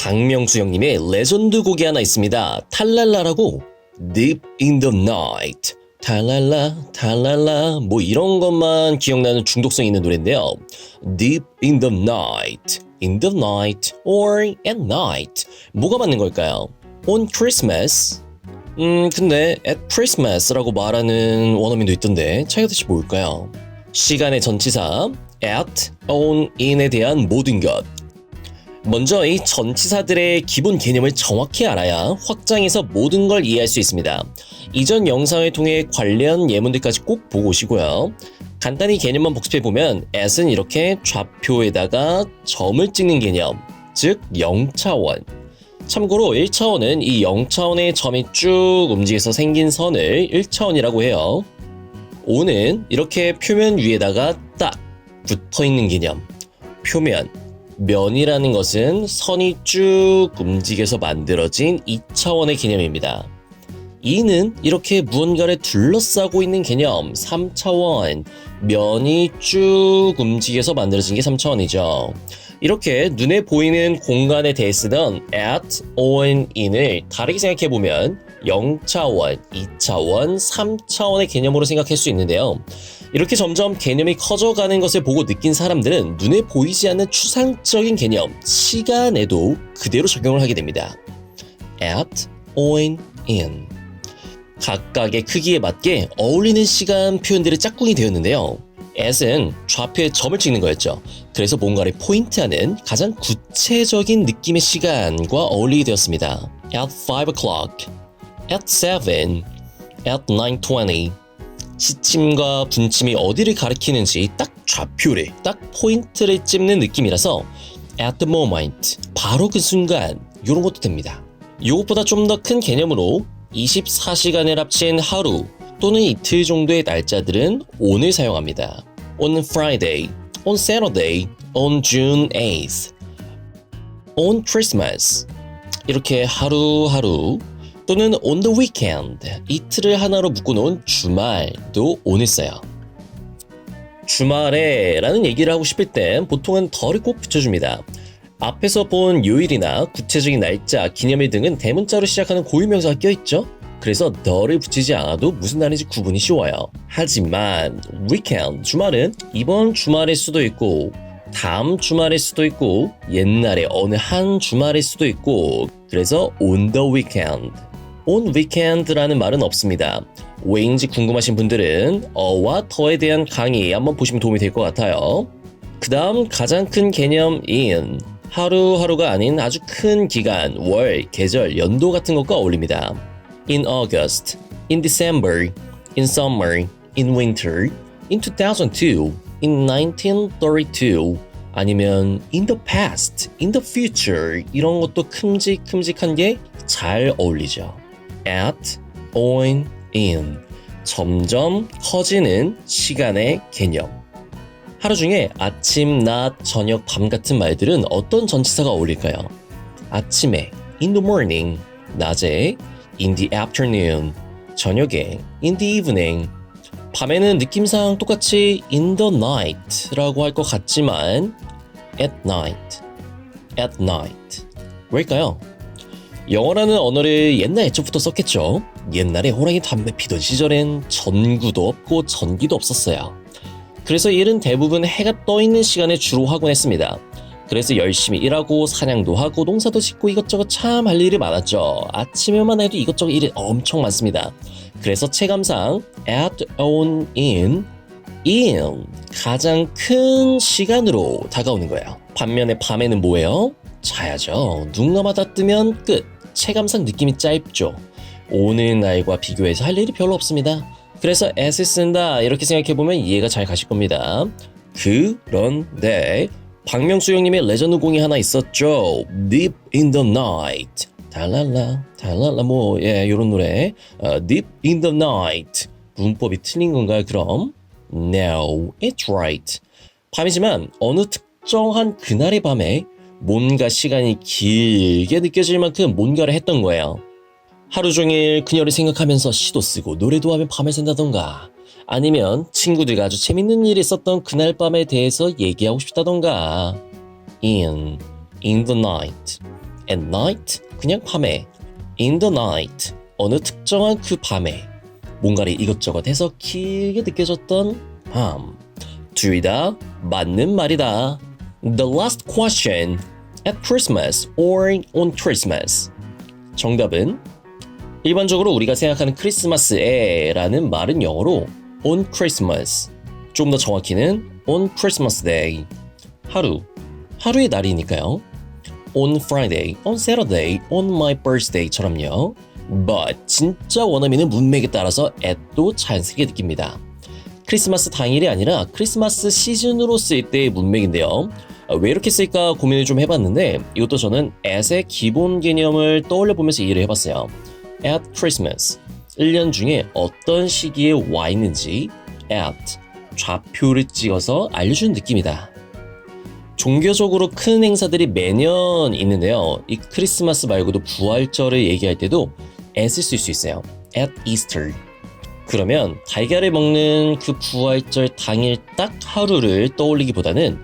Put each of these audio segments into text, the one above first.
박명수 형님의 레전드 곡이 하나 있습니다. 탈랄라라고 Deep in the Night 탈랄라 탈랄라 뭐 이런 것만 기억나는 중독성 있는 노래인데요. Deep in the Night, in the night or at night 뭐가 맞는 걸까요? On Christmas 근데 at Christmas라고 말하는 원어민도 있던데 차이가 대체 뭘까요? 시간의 전치사 at, on, in에 대한 모든 것. 먼저 이 전치사들의 기본 개념을 정확히 알아야 확장해서 모든 걸 이해할 수 있습니다. 이전 영상을 통해 관련 예문들까지 꼭 보고 오시고요. 간단히 개념만 복습해보면 at은 이렇게 좌표에다가 점을 찍는 개념, 즉 0차원. 참고로 1차원은 이 0차원의 점이 쭉 움직여서 생긴 선을 1차원이라고 해요. on은 이렇게 표면 위에다가 딱 붙어있는 개념, 표면. 면이라는 것은 선이 쭉 움직여서 만들어진 2차원의 개념입니다. in은 이렇게 무언가를 둘러싸고 있는 개념, 3차원. 면이 쭉 움직여서 만들어진 게 3차원이죠. 이렇게 눈에 보이는 공간에 대해 쓰던 at, on, in을 다르게 생각해보면 0차원, 2차원, 3차원의 개념으로 생각할 수 있는데요. 이렇게 점점 개념이 커져가는 것을 보고 느낀 사람들은 눈에 보이지 않는 추상적인 개념, 시간에도 그대로 적용을 하게 됩니다. at, on, in. 각각의 크기에 맞게 어울리는 시간 표현들이 짝꿍이 되었는데요. at은 좌표에 점을 찍는 거였죠. 그래서 뭔가를 포인트하는 가장 구체적인 느낌의 시간과 어울리게 되었습니다. At 5 o'clock, at 7, at 9:20. 시침과 분침이 어디를 가리키는지 딱 좌표를, 딱 포인트를 찝는 느낌이라서 at the moment, 바로 그 순간 이런 것도 됩니다. 이것보다 좀 더 큰 개념으로 24시간을 합친 하루 또는 이틀 정도의 날짜들은 on을 사용합니다. On Friday, on Saturday, on June 8th, on Christmas 이렇게 하루하루 또는 on the weekend, 이틀을 하나로 묶어놓은 주말도 on을 써요. 주말에 라는 얘기를 하고 싶을 땐 보통은 덜을 꼭 붙여줍니다. 앞에서 본 요일이나 구체적인 날짜, 기념일 등은 대문자로 시작하는 고유명사가 껴있죠? 그래서 덜을 붙이지 않아도 무슨 날인지 구분이 쉬워요. 하지만 weekend, 주말은 이번 주말일 수도 있고 다음 주말일 수도 있고 옛날에 어느 한 주말일 수도 있고 그래서 on the weekend. on weekend라는 말은 없습니다. 왜인지 궁금하신 분들은 어와 더에 대한 강의 한번 보시면 도움이 될 것 같아요. 그 다음 가장 큰 개념 in. 하루하루가 아닌 아주 큰 기간, 월, 계절, 연도 같은 것과 어울립니다. In August, in December, in summer, in winter, in 2002, in 1932, 아니면 in the past, in the future 이런 것도 큼직큼직한 게 잘 어울리죠. At, on, in 점점 커지는 시간의 개념. 하루 중에 아침, 낮, 저녁, 밤 같은 말들은 어떤 전치사가 어울릴까요? 아침에 in the morning, 낮에 in the afternoon, 저녁에 in the evening, 밤에는 느낌상 똑같이 in the night라고 할 것 같지만 at night, at night. 왜일까요? 영어라는 언어를 옛날 애초부터 썼겠죠. 옛날에 호랑이 담배 피던 시절엔 전구도 없고 전기도 없었어요. 그래서 일은 대부분 해가 떠있는 시간에 주로 하곤 했습니다. 그래서 열심히 일하고 사냥도 하고 농사도 짓고 이것저것 참 할 일이 많았죠. 아침에만 해도 이것저것 일이 엄청 많습니다. 그래서 체감상 at, on, in 가장 큰 시간으로 다가오는 거예요. 반면에 밤에는 뭐예요? 자야죠. 눈 감아다 뜨면 끝. 체감상 느낌이 짧죠. 오는 날과 비교해서 할 일이 별로 없습니다. 그래서 at을 쓴다 이렇게 생각해보면 이해가 잘 가실 겁니다. 그런데 박명수 형님의 레전드 공이 하나 있었죠. Deep in the Night 달랄라 달랄라 뭐 요런 노래 Deep in the Night 문법이 틀린 건가요 그럼? No, it's right. 밤이지만 어느 특정한 그날의 밤에 뭔가 시간이 길게 느껴질 만큼 뭔가를 했던 거예요. 하루 종일 그녀를 생각하면서 시도 쓰고 노래도 하며 밤을 샌다던가 아니면 친구들과 아주 재밌는 일이 있었던 그날 밤에 대해서 얘기하고 싶다던가 in the night, at night, 그냥 밤에. in the night, 어느 특정한 그 밤에. 뭔가를 이것저것 해서 길게 느껴졌던 밤. 둘 다 맞는 말이다. The last question, at Christmas or on Christmas. 정답은 일반적으로 우리가 생각하는 크리스마스에 라는 말은 영어로 on Christmas. 좀 더 정확히는 on Christmas Day. 하루의 날이니까요. on Friday, on Saturday, on my birthday처럼요. But 진짜 원어민은 문맥에 따라서 at도 자연스럽게 느낍니다. 크리스마스 당일이 아니라 크리스마스 시즌으로 쓸 때의 문맥인데요. 왜 이렇게 쓸까 고민을 좀 해봤는데 이것도 저는 at의 기본 개념을 떠올려보면서 이해를 해봤어요. at Christmas, 1년 중에 어떤 시기에 와 있는지 at, 좌표를 찍어서 알려주는 느낌이다. 종교적으로 큰 행사들이 매년 있는데요. 이 크리스마스 말고도 부활절을 얘기할 때도 at을 쓸 수 있어요. at Easter. 그러면 달걀을 먹는 그 부활절 당일 딱 하루를 떠올리기보다는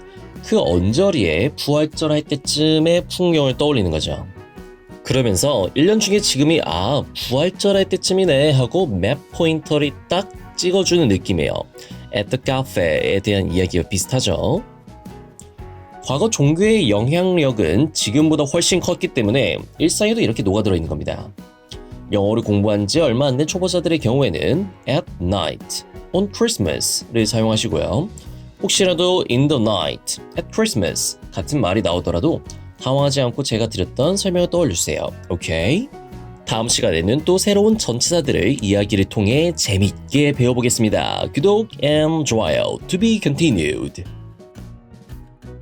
그 언저리에 부활절 할 때쯤의 풍경을 떠올리는 거죠. 그러면서 1년 중에 지금이 부활절 할 때쯤이네 하고 맵 포인터를 딱 찍어주는 느낌이에요. at the cafe에 대한 이야기와 비슷하죠. 과거 종교의 영향력은 지금보다 훨씬 컸기 때문에 일상에도 이렇게 녹아들어 있는 겁니다. 영어를 공부한 지 얼마 안 된 초보자들의 경우에는 at night, on Christmas를 사용하시고요. 혹시라도 in the night, at Christmas 같은 말이 나오더라도 당황하지 않고 제가 드렸던 설명을 떠올려주세요. 오케이? 다음 시간에는 또 새로운 전치사들을 이야기를 통해 재밌게 배워보겠습니다. 구독 and 좋아요 to be continued.